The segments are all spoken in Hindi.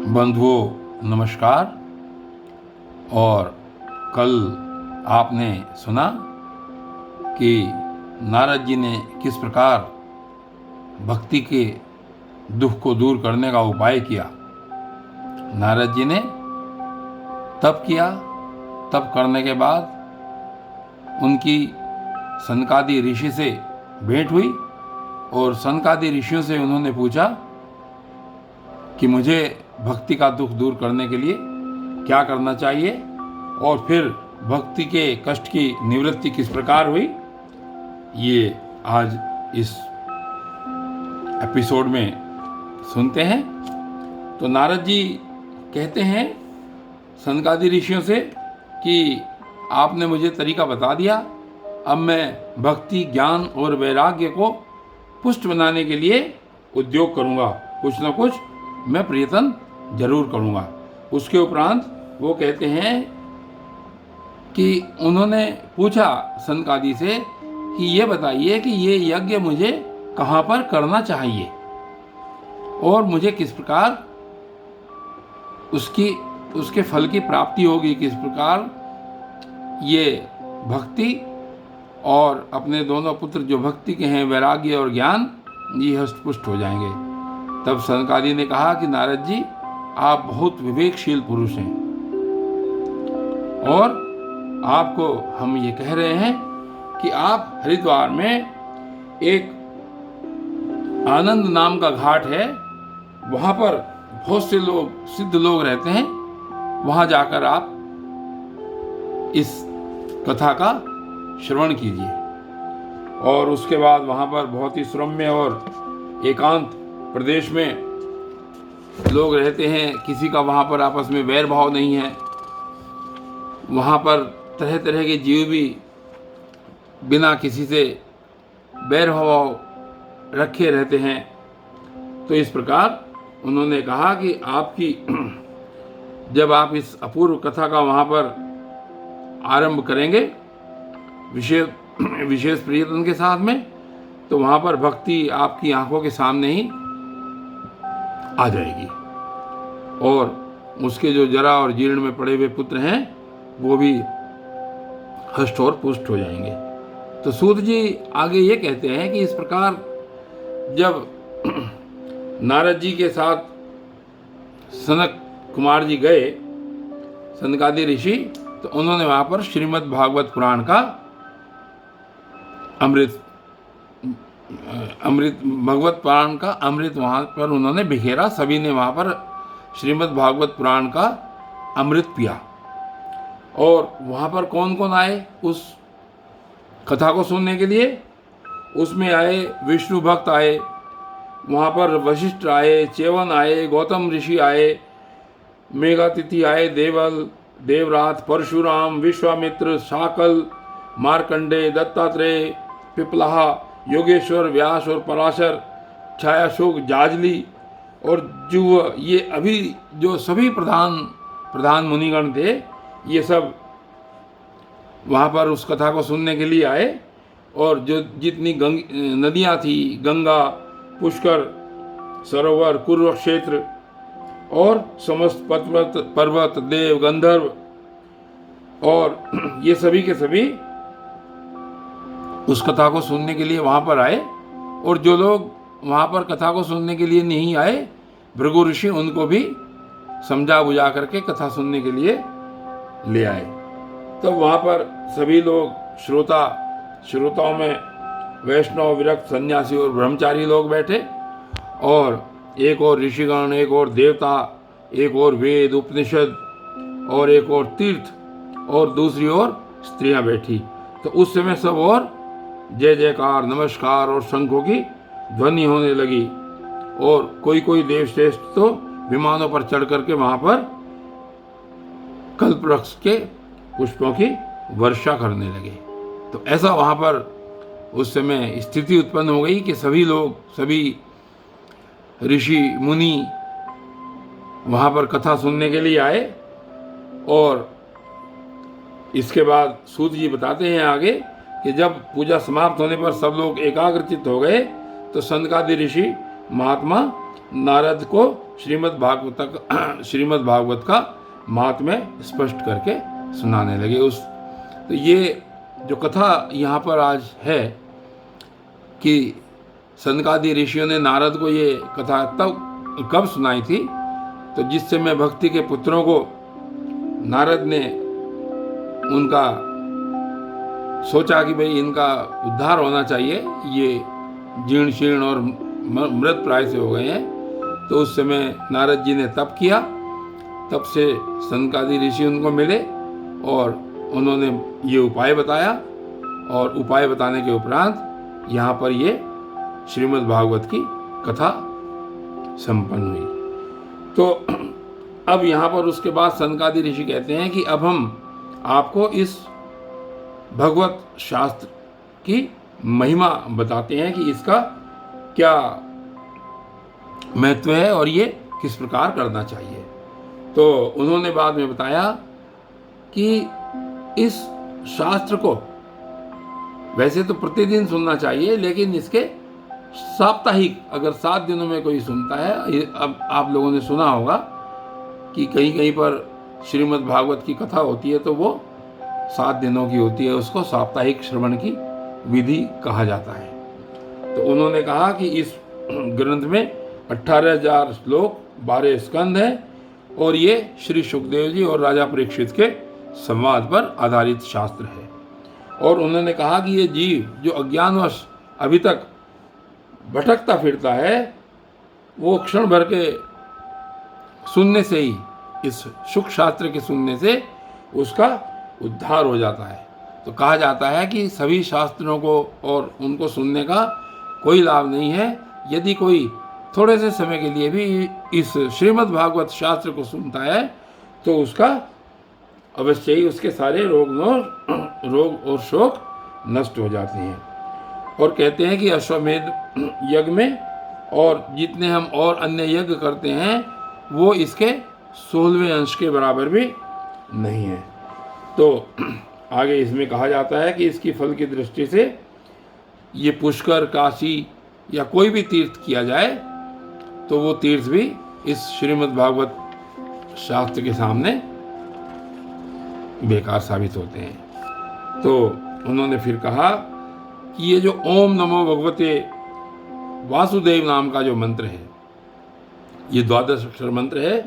बंधुओं नमस्कार। और कल आपने सुना कि नारद जी ने किस प्रकार भक्ति के दुख को दूर करने का उपाय किया। नारद जी ने तप किया। तप करने के बाद उनकी सनकादि ऋषि से भेंट हुई और सनकादि ऋषियों से उन्होंने पूछा कि मुझे भक्ति का दुख दूर करने के लिए क्या करना चाहिए और फिर भक्ति के कष्ट की निवृत्ति किस प्रकार हुई। ये आज इस एपिसोड में सुनते हैं। तो नारद जी कहते हैं सनकादि ऋषियों से कि आपने मुझे तरीका बता दिया, अब मैं भक्ति ज्ञान और वैराग्य को पुष्ट बनाने के लिए उद्योग करूँगा, कुछ न कुछ मैं प्रयत्न जरूर करूँगा। उसके उपरांत वो कहते हैं कि उन्होंने पूछा सनकादि से कि ये बताइए कि ये यज्ञ मुझे कहाँ पर करना चाहिए और मुझे किस प्रकार उसके फल की प्राप्ति होगी, किस प्रकार ये भक्ति और अपने दोनों पुत्र जो भक्ति के हैं वैराग्य और ज्ञान ये हष्टपुष्ट हो जाएंगे। तब सनकादि ने कहा कि नारद जी आप बहुत विवेकशील पुरुष हैं और आपको हम ये कह रहे हैं कि आप हरिद्वार में एक आनंद नाम का घाट है, वहाँ पर बहुत से लोग सिद्ध लोग रहते हैं, वहाँ जाकर आप इस कथा का श्रवण कीजिए। और उसके बाद वहाँ पर बहुत ही सुरम्य और एकांत प्रदेश में लोग रहते हैं, किसी का वहाँ पर आपस में वैर भाव नहीं है। वहाँ पर तरह तरह के जीव भी बिना किसी से वैर भाव रखे रहते हैं। तो इस प्रकार उन्होंने कहा कि आपकी जब आप इस अपूर्व कथा का वहाँ पर आरंभ करेंगे विशेष प्रयत्न के साथ में, तो वहाँ पर भक्ति आपकी आंखों के सामने ही आ जाएगी और उसके जो जरा और जीर्ण में पड़े हुए पुत्र हैं वो भी हष्ट और पुष्ट हो जाएंगे। तो सूत जी आगे ये कहते हैं कि इस प्रकार जब नारद जी के साथ सनक कुमार जी गए सनकादि ऋषि, तो उन्होंने वहाँ पर श्रीमद् भागवत पुराण का अमृत भगवत पुराण का अमृत वहाँ पर उन्होंने बिखेरा। सभी ने वहाँ पर श्रीमद् भागवत पुराण का अमृत पिया। और वहाँ पर कौन कौन आए उस कथा को सुनने के लिए? उसमें आए विष्णु भक्त आए, वहाँ पर वशिष्ठ आए, चेवन आए, गौतम ऋषि आए, मेघातिथि आए, देवल, देवरात, परशुराम, विश्वामित्र, शाकल, मार्कंडे, दत्तात्रेय, पिपलाहा, योगेश्वर, व्यास और पराशर, छायाशोक, जाजली और जुव, ये अभी जो सभी प्रधान मुनिगण थे ये सब वहाँ पर उस कथा को सुनने के लिए आए। और जो जितनी नदियाँ थी, गंगा, पुष्कर, सरोवर, कुरुक्षेत्र और समस्त पर्वत, देव, गंधर्व और ये सभी के सभी उस कथा को सुनने के लिए वहाँ पर आए। और जो लोग वहाँ पर कथा को सुनने के लिए नहीं आए, भृगु ऋषि उनको भी समझा बुझा करके कथा सुनने के लिए ले आए। तो वहाँ पर सभी लोग श्रोताओं में वैष्णव, विरक्त, सन्यासी और ब्रह्मचारी लोग बैठे और एक और ऋषिगण, एक और देवता, एक और वेद उपनिषद और एक और तीर्थ और दूसरी ओर स्त्रियां बैठी। तो उस समय सब और जय जयकार, नमस्कार और शंखों की ध्वनि होने लगी। और कोई देवश्रेष्ठ तो विमानों पर चढ़ करके वहाँ पर कल्पवृक्ष के पुष्पों की वर्षा करने लगे। तो ऐसा वहाँ पर उस समय स्थिति उत्पन्न हो गई कि सभी लोग, सभी ऋषि मुनि वहाँ पर कथा सुनने के लिए आए। और इसके बाद सूत जी बताते हैं आगे कि जब पूजा समाप्त होने पर सब लोग एकाग्रचित्त हो गए तो सनकादि ऋषि महात्मा नारद को श्रीमद् भागवत का महात्म्य स्पष्ट करके सुनाने लगे। तो ये जो कथा यहाँ पर आज है कि सनकादि ऋषियों ने नारद को ये कथा तब कब सुनाई थी, तो जिस समय भक्ति के पुत्रों को नारद ने उनका सोचा कि भाई इनका उद्धार होना चाहिए, ये जीर्ण शीर्ण और मृत प्राय से हो गए हैं, तो उस समय नारद जी ने तप किया। तब से सनकादि ऋषि उनको मिले और उन्होंने ये उपाय बताया, और उपाय बताने के उपरांत यहाँ पर ये श्रीमद् भागवत की कथा संपन्न हुई। तो अब यहाँ पर उसके बाद सनकादि ऋषि कहते हैं कि अब हम आपको इस भगवत शास्त्र की महिमा बताते हैं कि इसका क्या महत्व है और ये किस प्रकार करना चाहिए। तो उन्होंने बाद में बताया कि इस शास्त्र को वैसे तो प्रतिदिन सुनना चाहिए, लेकिन इसके साप्ताहिक, अगर 7 दिनों में कोई सुनता है, अब आप लोगों ने सुना होगा कि कहीं कहीं पर श्रीमद् भागवत की कथा होती है तो वो 7 दिनों की होती है, उसको साप्ताहिक श्रवण की विधि कहा जाता है। तो उन्होंने कहा कि इस ग्रंथ में 18,000 श्लोक, 12 स्कंद हैं, और ये श्री सुखदेव जी और राजा परीक्षित के संवाद पर आधारित शास्त्र है। और उन्होंने कहा कि ये जीव जो अज्ञानवश अभी तक भटकता फिरता है, वो क्षण भर के सुनने से ही, इस सुख शास्त्र के सुनने से उसका उद्धार हो जाता है। तो कहा जाता है कि सभी शास्त्रों को और उनको सुनने का कोई लाभ नहीं है। यदि कोई थोड़े से समय के लिए भी इस श्रीमद् भागवत शास्त्र को सुनता है तो उसका अवश्य ही उसके सारे रोग और शोक नष्ट हो जाते हैं। और कहते हैं कि अश्वमेध यज्ञ में और जितने हम और अन्य यज्ञ करते हैं वो इसके 16वें अंश के बराबर भी नहीं है। तो आगे इसमें कहा जाता है कि इसकी फल की दृष्टि से ये पुष्कर, काशी या कोई भी तीर्थ किया जाए तो वो तीर्थ भी इस श्रीमद् भागवत शास्त्र के सामने बेकार साबित होते हैं। तो उन्होंने फिर कहा कि ये जो ओम नमो भगवते वासुदेव नाम का जो मंत्र है, ये 12 अक्षर मंत्र है,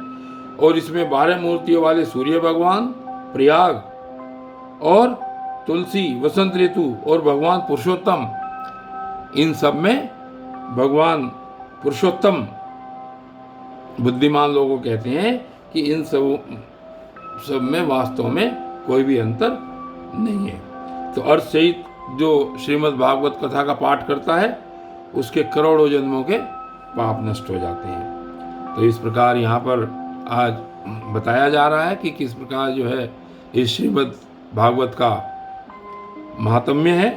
और इसमें 12 मूर्तियों वाले सूर्य भगवान, प्रयाग और तुलसी, वसंत ऋतु और भगवान पुरुषोत्तम, इन सब में भगवान पुरुषोत्तम बुद्धिमान लोगों कहते हैं कि इन सब में वास्तव में कोई भी अंतर नहीं है। तो अर्थ सहित जो श्रीमद् भागवत कथा का पाठ करता है उसके करोड़ों जन्मों के पाप नष्ट हो जाते हैं। तो इस प्रकार यहाँ पर आज बताया जा रहा है कि किस प्रकार जो है इस श्रीमद् भागवत का महात्म्य है,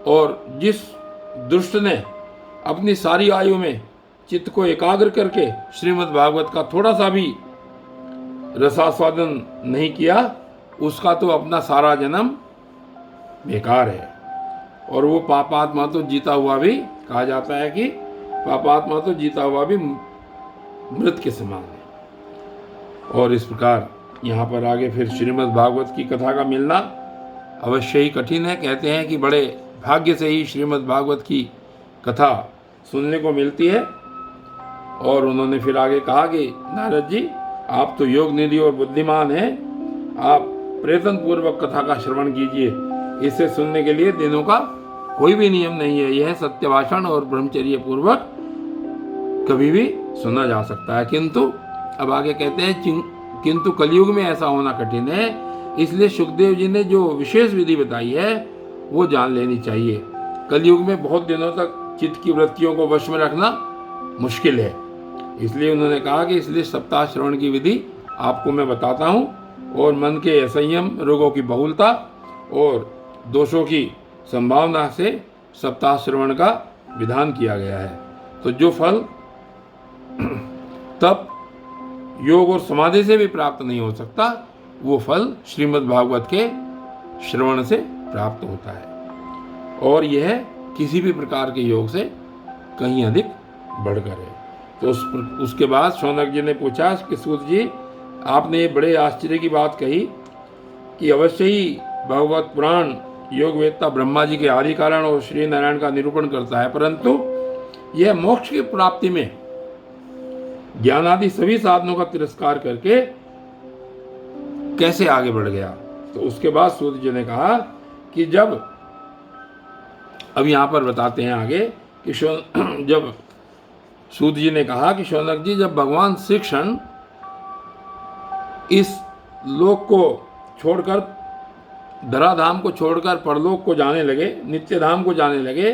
और जिस दुष्ट ने अपनी सारी आयु में चित्त को एकाग्र करके श्रीमद् भागवत का थोड़ा सा भी रसास्वादन नहीं किया, उसका तो अपना सारा जन्म बेकार है। और वो पापात्मा तो जीता हुआ भी, कहा जाता है कि पापात्मा तो जीता हुआ भी मृत के समान है। और इस प्रकार यहाँ पर आगे फिर श्रीमद् भागवत की कथा का मिलना अवश्य ही कठिन है। कहते हैं कि बड़े भाग्य से ही श्रीमद् भागवत की कथा सुनने को मिलती है। और उन्होंने फिर आगे कहा कि नारद जी, आप तो योग निधि और बुद्धिमान हैं, आप प्रयत्न पूर्वक कथा का श्रवण कीजिए। इसे सुनने के लिए दिनों का कोई भी नियम नहीं है, यह सत्य भाषण और ब्रह्मचर्य पूर्वक कभी भी सुना जा सकता है। किंतु अब आगे कहते हैं, किंतु कलयुग में ऐसा होना कठिन है, इसलिए सुखदेव जी ने जो विशेष विधि बताई है वो जान लेनी चाहिए। कलयुग में बहुत दिनों तक चित्त की वृत्तियों को वश में रखना मुश्किल है, इसलिए उन्होंने कहा कि इसलिए सप्ताह श्रवण की विधि आपको मैं बताता हूँ। और मन के असंयम, रोगों की बहुलता और दोषों की संभावना से सप्ताह श्रवण का विधान किया गया है। तो जो फल तब योग और समाधि से भी प्राप्त नहीं हो सकता, वो फल श्रीमद् भागवत के श्रवण से प्राप्त होता है, और यह किसी भी प्रकार के योग से कहीं अधिक बढ़कर है। तो उसके बाद शौनक जी ने पूछा कि सूत जी, आपने ये बड़े आश्चर्य की बात कही कि अवश्य ही भगवत पुराण योग वेदता ब्रह्मा जी के आदि कारण और श्री नारायण का निरूपण करता है, परंतु यह मोक्ष की प्राप्ति में ज्ञान आदि सभी साधनों का तिरस्कार करके कैसे आगे बढ़ गया। तो उसके बाद सूत जी ने कहा कि जब, अब यहाँ पर बताते हैं आगे कि जब सूत जी ने कहा कि शौनक जी, जब भगवान श्री कृष्ण इस लोक को छोड़कर, धराधाम को छोड़कर परलोक को जाने लगे, नित्य धाम को जाने लगे,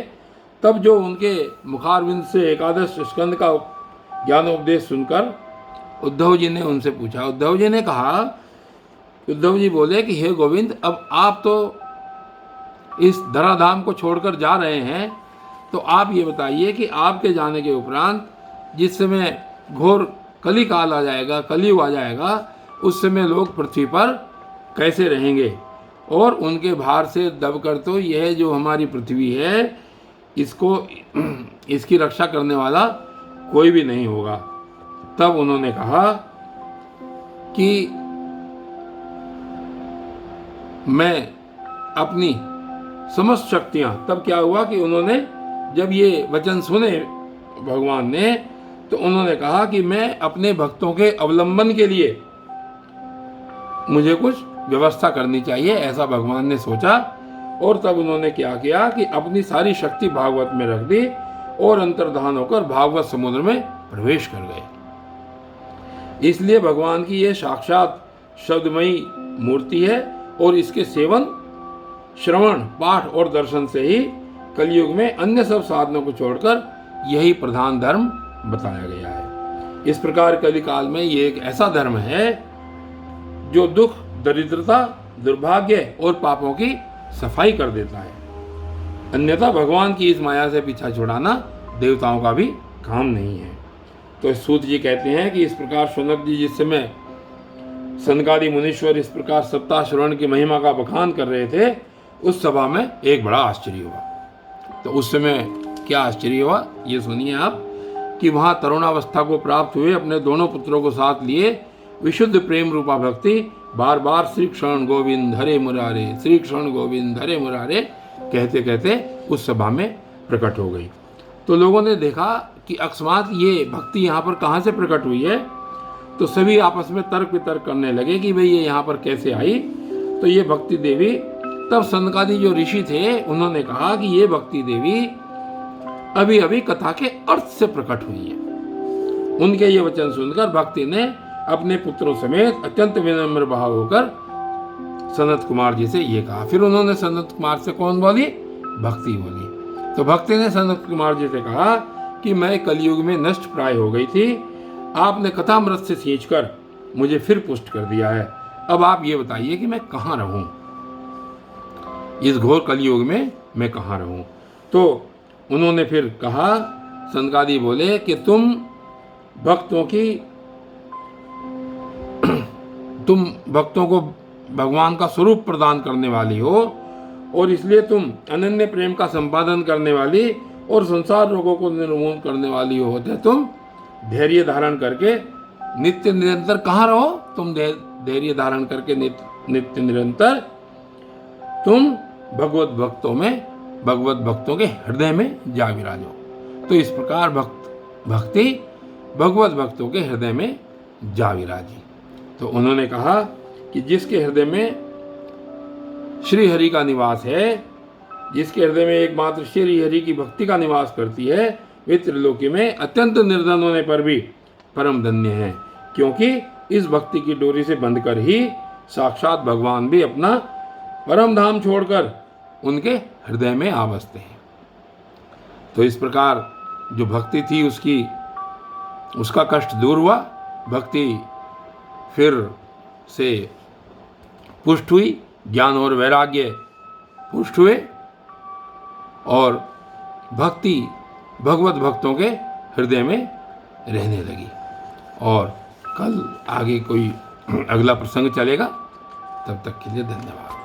तब जो उनके मुखारविंद से एकादश स्कंद का ज्ञानोपदेश सुनकर उद्धव जी ने उनसे पूछा। उद्धव जी ने कहा, उद्धव जी बोले कि हे गोविंद, अब आप तो इस धराधाम को छोड़कर जा रहे हैं, तो आप ये बताइए कि आपके जाने के उपरांत जिस समय घोर कली काल आ जाएगा, कलयुग आ जाएगा, उस समय लोग पृथ्वी पर कैसे रहेंगे, और उनके भार से दबकर तो यह जो हमारी पृथ्वी है, इसकी रक्षा करने वाला कोई भी नहीं होगा। तब उन्होंने कहा कि मैं अपनी समस्त शक्तियां, तब क्या हुआ कि उन्होंने जब ये वचन सुने भगवान ने, तो उन्होंने कहा कि मैं अपने भक्तों के अवलंबन के लिए मुझे कुछ व्यवस्था करनी चाहिए, ऐसा भगवान ने सोचा। और तब उन्होंने क्या किया कि अपनी सारी शक्ति भागवत में रख दी और अंतर्धान होकर भागवत समुद्र में प्रवेश कर गए। इसलिए भगवान की ये साक्षात शब्दमयी मूर्ति है, और इसके सेवन, श्रवण, पाठ और दर्शन से ही कलयुग में अन्य सब साधनों को छोड़कर यही प्रधान धर्म बताया गया है। इस प्रकार कलिकाल में ये एक ऐसा धर्म है जो दुख, दरिद्रता, दुर्भाग्य और पापों की सफाई कर देता है। अन्यथा भगवान की इस माया से पीछा छुड़ाना देवताओं का भी काम नहीं है। तो सूत जी कहते हैं कि इस प्रकार शौनक जी जिस समय सनकादि मुनीश्वर इस प्रकार सप्ताह श्रवण की महिमा का बखान कर रहे थे, उस सभा में एक बड़ा आश्चर्य हुआ। तो उस समय क्या आश्चर्य हुआ, ये सुनिए आप, कि वहाँ तरुणावस्था को प्राप्त हुए अपने दोनों पुत्रों को साथ लिए विशुद्ध प्रेम रूपा भक्ति बार बार श्री कृष्ण गोविंद हरे मुरारे, श्री कृष्ण गोविंद हरे मुरारे कहते कहते उस सभा में प्रकट हो गई। तो लोगों ने देखा कि अकस्मात ये भक्ति यहाँ पर कहाँ से प्रकट हुई है। तो सभी आपस में तर्क वितर्क करने लगे कि भाई ये यहाँ पर कैसे आई। तो ये भक्ति देवी, तब सनकादि जो ऋषि थे उन्होंने कहा कि ये भक्ति देवी अभी अभी कथा के अर्थ से प्रकट हुई है। उनके ये वचन सुनकर भक्ति ने अपने पुत्रों समेत अत्यंत विनम्र भाव होकर सनत कुमार जी से ये कहा। फिर उन्होंने सनत कुमार से कौन बोली, भक्ति बोली। तो भक्ति ने सनत कुमार जी से कहा कि मैं कलयुग में नष्ट प्राय हो गई थी, आपने कथामृत से सींचकर मुझे फिर पुष्ट कर दिया है। अब आप ये बताइए कि मैं कहाँ रहूं, इस घोर कलयुग में मैं कहाँ रहूं। तो उन्होंने फिर कहा, सनकादि बोले कि तुम भक्तों को भगवान का स्वरूप प्रदान करने वाली हो, और इसलिए तुम अनन्य प्रेम का संपादन करने वाली और संसार रोगों को निर्मूलन करने वाली होते तुम धैर्य धारण करके नित्य निरंतर कहाँ रहो, तुम धैर्य धारण करके नित्य निरंतर तुम भगवत भक्तों के हृदय में जा विराजो। तो इस प्रकार भक्ति भगवत भक्तों के हृदय में जा विराजी। तो उन्होंने कहा कि जिसके हृदय में श्री हरि का निवास है, जिसके हृदय में एकमात्र श्री हरि की भक्ति का निवास करती है, वे त्रिलोकी में अत्यंत निर्धन होने पर भी परम धन्य हैं, क्योंकि इस भक्ति की डोरी से बंधकर ही साक्षात भगवान भी अपना परम धाम छोड़कर उनके हृदय में आ बसते हैं। तो इस प्रकार जो भक्ति थी उसका कष्ट दूर हुआ, भक्ति फिर से पुष्ट हुई, ज्ञान और वैराग्य पुष्ट हुए, और भक्ति भगवत भक्तों के हृदय में रहने लगी। और कल आगे कोई अगला प्रसंग चलेगा, तब तक के लिए धन्यवाद।